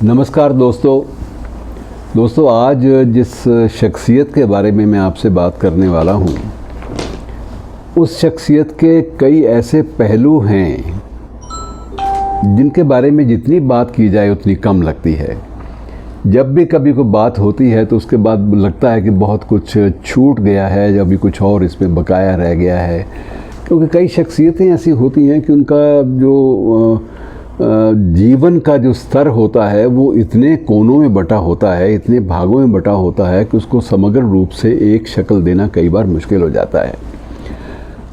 नमस्कार दोस्तों आज जिस शख्सियत के बारे में मैं आपसे बात करने वाला हूँ, उस शख्सियत के कई ऐसे पहलू हैं जिनके बारे में जितनी बात की जाए उतनी कम लगती है। जब भी कभी कोई बात होती है तो उसके बाद लगता है कि बहुत कुछ छूट गया है या भी कुछ और इसमें बकाया रह गया है, क्योंकि कई शख्सियतें ऐसी होती हैं कि उनका जो जीवन का जो स्तर होता है वो इतने कोनों में बटा होता है, इतने भागों में बटा होता है कि उसको समग्र रूप से एक शक्ल देना कई बार मुश्किल हो जाता है।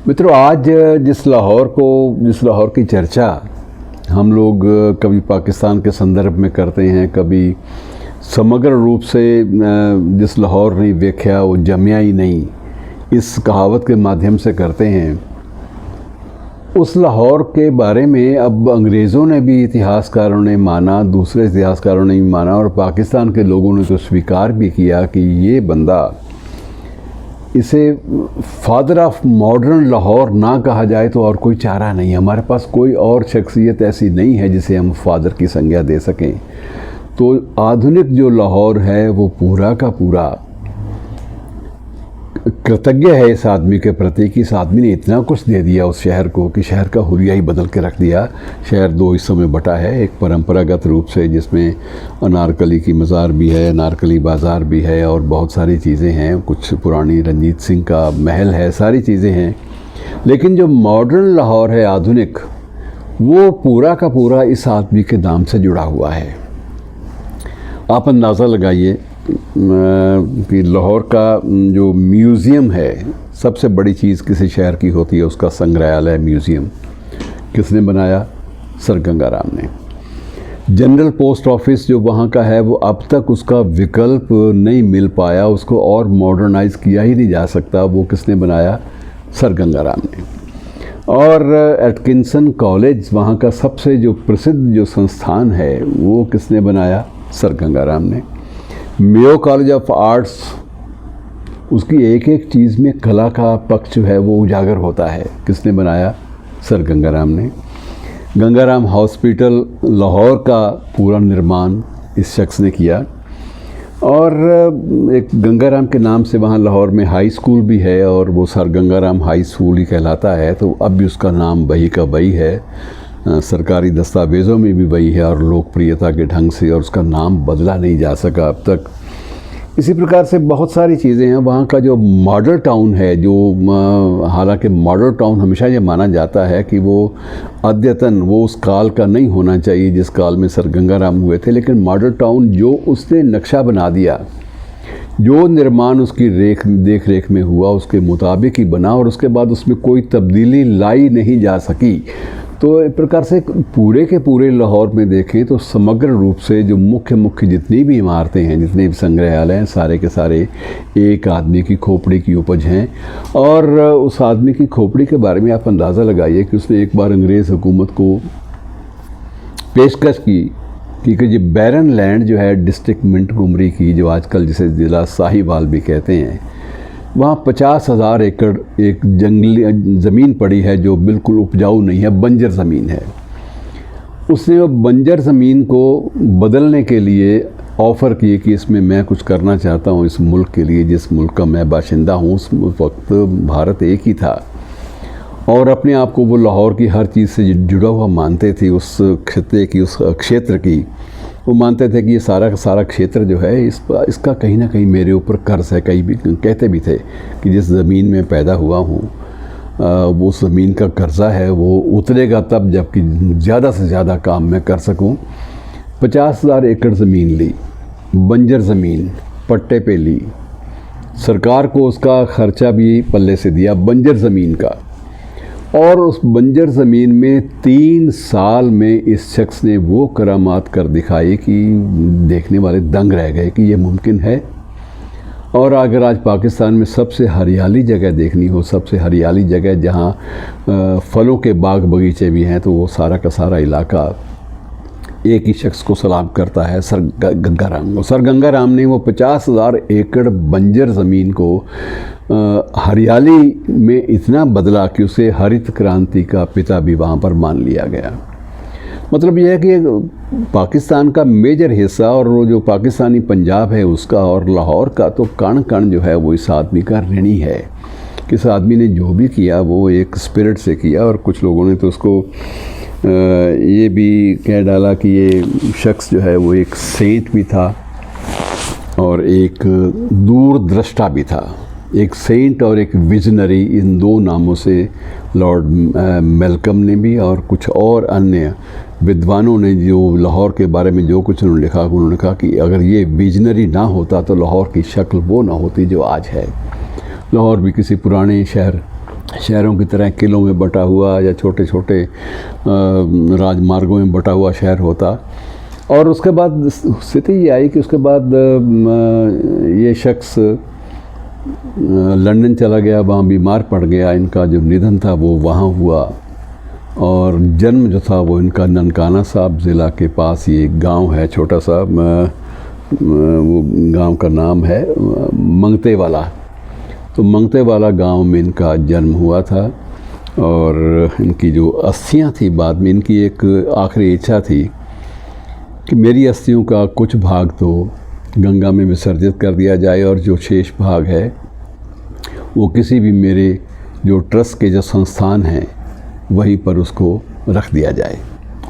मित्रों, आज जिस लाहौर की चर्चा हम लोग कभी पाकिस्तान के संदर्भ में करते हैं, कभी समग्र रूप से जिस लाहौर नहीं देखा वो जमिया ही नहीं, इस कहावत के माध्यम से करते हैं, उस लाहौर के बारे में अब अंग्रेज़ों ने भी, इतिहासकारों ने माना, दूसरे इतिहासकारों ने भी माना और पाकिस्तान के लोगों ने तो स्वीकार भी किया कि ये बंदा, इसे फादर ऑफ मॉडर्न लाहौर ना कहा जाए तो और कोई चारा नहीं। हमारे पास कोई और शख्सियत ऐसी नहीं है जिसे हम फादर की संज्ञा दे सकें। तो आधुनिक जो लाहौर है वो पूरा का पूरा कृतज्ञ है इस आदमी के प्रति कि इस आदमी ने इतना कुछ दे दिया उस शहर को कि शहर का हुलिया ही बदल के रख दिया। शहर दो हिस्सों में बटा है, एक परंपरागत रूप से जिसमें अनारकली की मज़ार भी है, अनारकली बाज़ार भी है और बहुत सारी चीज़ें हैं, कुछ पुरानी रंजीत सिंह का महल है, सारी चीज़ें हैं। लेकिन जो मॉडर्न लाहौर है, आधुनिक, वो पूरा का पूरा इस आदमी के नाम से जुड़ा हुआ है। आप अंदाज़ा लगाइए कि लाहौर का जो म्यूज़ियम है, सबसे बड़ी चीज़ किसी शहर की होती है उसका संग्रहालय, म्यूज़ियम। किसने बनाया? सर गंगाराम ने। जनरल पोस्ट ऑफिस जो वहाँ का है वो अब तक उसका विकल्प नहीं मिल पाया, उसको और मॉडर्नाइज़ किया ही नहीं जा सकता। वो किसने बनाया? सर गंगाराम ने। और एटकिंसन कॉलेज, वहाँ का सबसे जो प्रसिद्ध जो संस्थान है, वो किसने बनाया? सर गंगाराम ने। मेयो कॉलेज ऑफ आर्ट्स, उसकी एक एक चीज़ में कला का पक्ष जो है वो उजागर होता है, किसने बनाया? सर गंगाराम ने। गंगाराम हॉस्पिटल लाहौर का पूरा निर्माण इस शख्स ने किया। और एक गंगाराम के नाम से वहाँ लाहौर में हाई स्कूल भी है और वो सर गंगाराम हाई स्कूल ही कहलाता है। तो अब भी उसका नाम वही का वही है, सरकारी दस्तावेज़ों में भी वही है और लोकप्रियता के ढंग से, और उसका नाम बदला नहीं जा सका अब तक। इसी प्रकार से बहुत सारी चीज़ें हैं। वहाँ का जो मॉडल टाउन है, जो हालांकि मॉडल टाउन हमेशा ये माना जाता है कि वो अद्यतन, वो उस काल का नहीं होना चाहिए जिस काल में सर गंगाराम हुए थे, लेकिन मॉडल टाउन जो उसने नक्शा बना दिया, जो निर्माण उसकी देख रेख में हुआ उसके मुताबिक ही बना और उसके बाद उसमें कोई तब्दीली लाई नहीं जा सकी। तो एक प्रकार से पूरे के पूरे लाहौर में देखें तो समग्र रूप से जो मुख्य जितनी भी इमारतें हैं, जितने भी संग्रहालय हैं, सारे के सारे एक आदमी की खोपड़ी की उपज हैं। और उस आदमी की खोपड़ी के बारे में आप अंदाज़ा लगाइए कि उसने एक बार अंग्रेज़ हुकूमत को पेशकश की कि जो बैरन लैंड जो है डिस्ट्रिक्ट मिंटगोमरी की, जो आजकल जिसे ज़िला साहिवाल भी कहते हैं, वहाँ 50,000 एकड़ एक जंगली ज़मीन पड़ी है जो बिल्कुल उपजाऊ नहीं है, बंजर ज़मीन है। उसने वो बंजर ज़मीन को बदलने के लिए ऑफ़र किए कि इसमें मैं कुछ करना चाहता हूँ इस मुल्क के लिए, जिस मुल्क का मैं बाशिंदा हूँ। उस वक्त भारत एक ही था और अपने आप को वो लाहौर की हर चीज़ से जुड़ा हुआ मानते थे, उस खित्ते की, उस क्षेत्र की। वो मानते थे कि ये सारा का सारा क्षेत्र जो है इसका कहीं ना कहीं मेरे ऊपर कर्ज है। कहीं भी कहते भी थे कि जिस ज़मीन में पैदा हुआ हूँ वो उस ज़मीन का कर्जा है, वो उतरेगा तब जबकि ज़्यादा से ज़्यादा काम मैं कर सकूँ। 50,000 एकड़ ज़मीन ली, बंजर ज़मीन पट्टे पे ली, सरकार को उसका ख़र्चा भी पल्ले से दिया बंजर ज़मीन का। और उस बंजर ज़मीन में 3 साल में इस शख्स ने वो करामात कर दिखाई कि देखने वाले दंग रह गए कि ये मुमकिन है। और अगर आज पाकिस्तान में सबसे हरियाली जगह देखनी हो, सबसे हरियाली जगह जहाँ फलों के बाग बगीचे भी हैं, तो वो सारा का सारा इलाका एक ही शख्स को सलाम करता है, सर गंगाराम को। सर गंगाराम ने वो 50,000 एकड़ बंजर ज़मीन को हरियाली में इतना बदला कि उसे हरित क्रांति का पिता भी वहाँ पर मान लिया गया। मतलब यह है कि पाकिस्तान का मेजर हिस्सा और वो जो पाकिस्तानी पंजाब है उसका और लाहौर का तो कण कण जो है वो इस आदमी का ऋणी है। कि इस आदमी ने जो भी किया वो एक स्पिरिट से किया, और कुछ लोगों ने तो उसको ये भी कह डाला कि ये शख्स जो है वो एक सेंट भी था और एक दूरदृष्टा भी था। एक सेंट और एक विजनरी, इन दो नामों से लॉर्ड मेलकम ने भी और कुछ और अन्य विद्वानों ने जो लाहौर के बारे में जो कुछ उन्होंने कहा कि अगर ये विजनरी ना होता तो लाहौर की शक्ल वो ना होती जो आज है। लाहौर भी किसी पुराने शहरों की तरह किलों में बटा हुआ या छोटे छोटे राजमार्गों में बटा हुआ शहर होता। और उसके बाद स्थिति ये आई कि उसके बाद ये शख्स लंदन चला गया, वहाँ बीमार पड़ गया। इनका जो निधन था वो वहाँ हुआ और जन्म जो था वो इनका ननकाना साहब ज़िला के पास ये एक गांव है छोटा सा, वो गांव का नाम है मंगते वाला। तो मंगते वाला गांव में इनका जन्म हुआ था और इनकी जो अस्थियां थी, बाद में इनकी एक आखिरी इच्छा थी कि मेरी अस्थियों का कुछ भाग तो गंगा में विसर्जित कर दिया जाए और जो शेष भाग है वो किसी भी मेरे जो ट्रस्ट के जो संस्थान हैं वहीं पर उसको रख दिया जाए,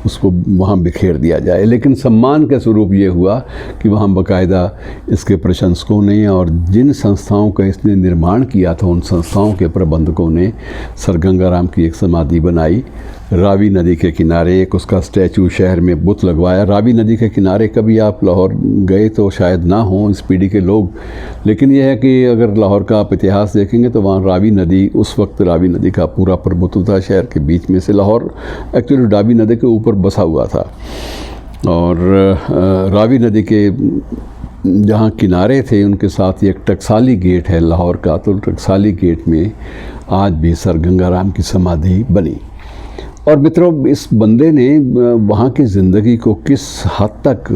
उसको वहाँ बिखेर दिया जाए। लेकिन सम्मान के स्वरूप ये हुआ कि वहाँ बाकायदा इसके प्रशंसकों ने और जिन संस्थाओं का इसने निर्माण किया था उन संस्थाओं के प्रबंधकों ने सर गंगाराम की एक समाधि बनाई रावी नदी के किनारे। एक उसका स्टैचू शहर में बुत लगवाया। रावी नदी के किनारे कभी आप लाहौर गए तो शायद ना हो इस पीढ़ी के लोग, लेकिन यह है कि अगर लाहौर का आप इतिहास देखेंगे तो वहाँ रावी नदी, उस वक्त रावी नदी का पूरा प्रभुत्व था शहर के बीच में से। लाहौर एक्चुअली रावी नदी के ऊपर बसा हुआ था और रावी नदी के जहाँ किनारे थे उनके साथ एक टकसाली गेट है लाहौर का, तो टकसाली गेट में आज भी सर गंगाराम की समाधि बनी। और मित्रों, इस बंदे ने वहाँ की ज़िंदगी को किस हद तक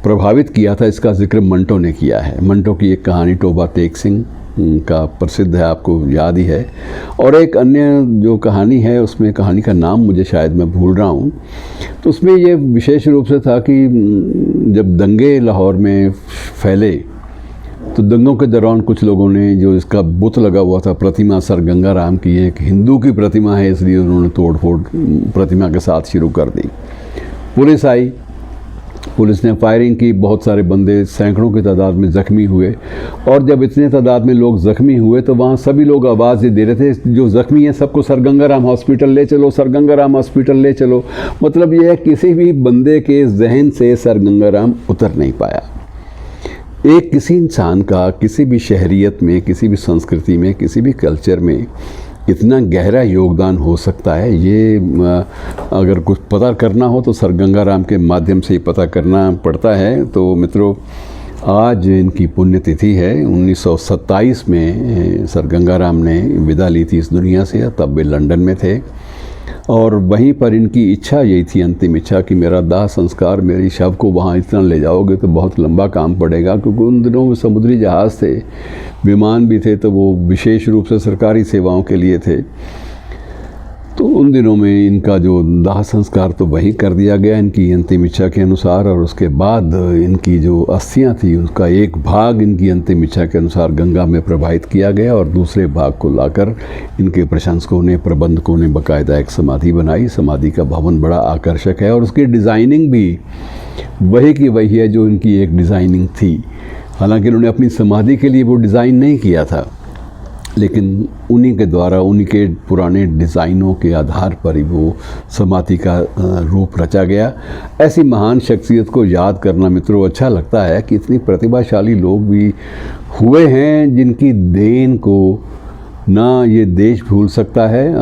प्रभावित किया था इसका जिक्र मंटो ने किया है। मंटो की एक कहानी टोबा टेक सिंह का प्रसिद्ध है, आपको याद ही है। और एक अन्य जो कहानी है उसमें, कहानी का नाम मुझे शायद मैं भूल रहा हूँ, तो उसमें ये विशेष रूप से था कि जब दंगे लाहौर में फैले तो दंगों के दौरान कुछ लोगों ने जो इसका बुत लगा हुआ था, प्रतिमा सर गंगाराम की, एक हिंदू की प्रतिमा है इसलिए उन्होंने तोड़ फोड़ प्रतिमा के साथ शुरू कर दी। पुलिस आई, पुलिस ने फायरिंग की, बहुत सारे बंदे सैकड़ों की तादाद में ज़ख्मी हुए। और जब इतने तादाद में लोग ज़ख्मी हुए तो वहाँ सभी लोग आवाज़ दे रहे थे, जो ज़ख्मी हैं सबको सर गंगाराम हॉस्पिटल ले चलो, सर गंगाराम हॉस्पिटल ले चलो। मतलब ये है किसी भी बंदे के जहन से सर गंगाराम उतर नहीं पाया। एक किसी इंसान का किसी भी शहरियत में, किसी भी संस्कृति में, किसी भी कल्चर में इतना गहरा योगदान हो सकता है, ये अगर कुछ पता करना हो तो सर गंगाराम के माध्यम से ही पता करना पड़ता है। तो मित्रों, आज इनकी पुण्यतिथि है। 1927 में सर गंगाराम ने विदा ली थी इस दुनिया से, तब वे लंदन में थे और वहीं पर इनकी इच्छा यही थी, अंतिम इच्छा, कि मेरा दाह संस्कार, मेरी शव को वहाँ इतना ले जाओगे तो बहुत लंबा काम पड़ेगा, क्योंकि उन दिनों में समुद्री जहाज़ थे, विमान भी थे, तो वो विशेष रूप से सरकारी सेवाओं के लिए थे। तो उन दिनों में इनका जो दाह संस्कार तो वहीं कर दिया गया इनकी अंतिम इच्छा के अनुसार, और उसके बाद इनकी जो अस्थियां थी उसका एक भाग इनकी अंतिम इच्छा के अनुसार गंगा में प्रवाहित किया गया और दूसरे भाग को लाकर इनके प्रशंसकों ने, प्रबंधकों ने बाकायदा एक समाधि बनाई। समाधि का भवन बड़ा आकर्षक है और उसकी डिज़ाइनिंग भी वही की वही है जो इनकी एक डिज़ाइनिंग थी। हालांकि उन्होंने अपनी समाधि के लिए वो डिज़ाइन नहीं किया था, लेकिन उन्हीं के द्वारा, उन्हीं के पुराने डिज़ाइनों के आधार पर ही वो समाधि का रूप रचा गया। ऐसी महान शख्सियत को याद करना मित्रों अच्छा लगता है कि इतनी प्रतिभाशाली लोग भी हुए हैं जिनकी देन को ना ये देश भूल सकता है।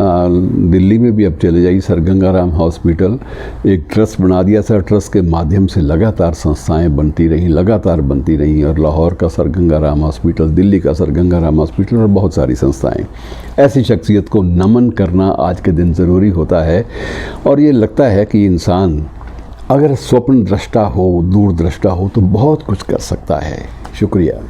दिल्ली में भी अब चले जाइए, सर गंगाराम हॉस्पिटल एक ट्रस्ट बना दिया। सर ट्रस्ट के माध्यम से लगातार संस्थाएं बनती रहीं और लाहौर का सर गंगाराम हॉस्पिटल, दिल्ली का सर गंगाराम हॉस्पिटल और बहुत सारी संस्थाएं। ऐसी शख्सियत को नमन करना आज के दिन ज़रूरी होता है और ये लगता है कि इंसान अगर स्वप्न दृष्टा हो, दूरदृष्टा हो तो बहुत कुछ कर सकता है। शुक्रिया।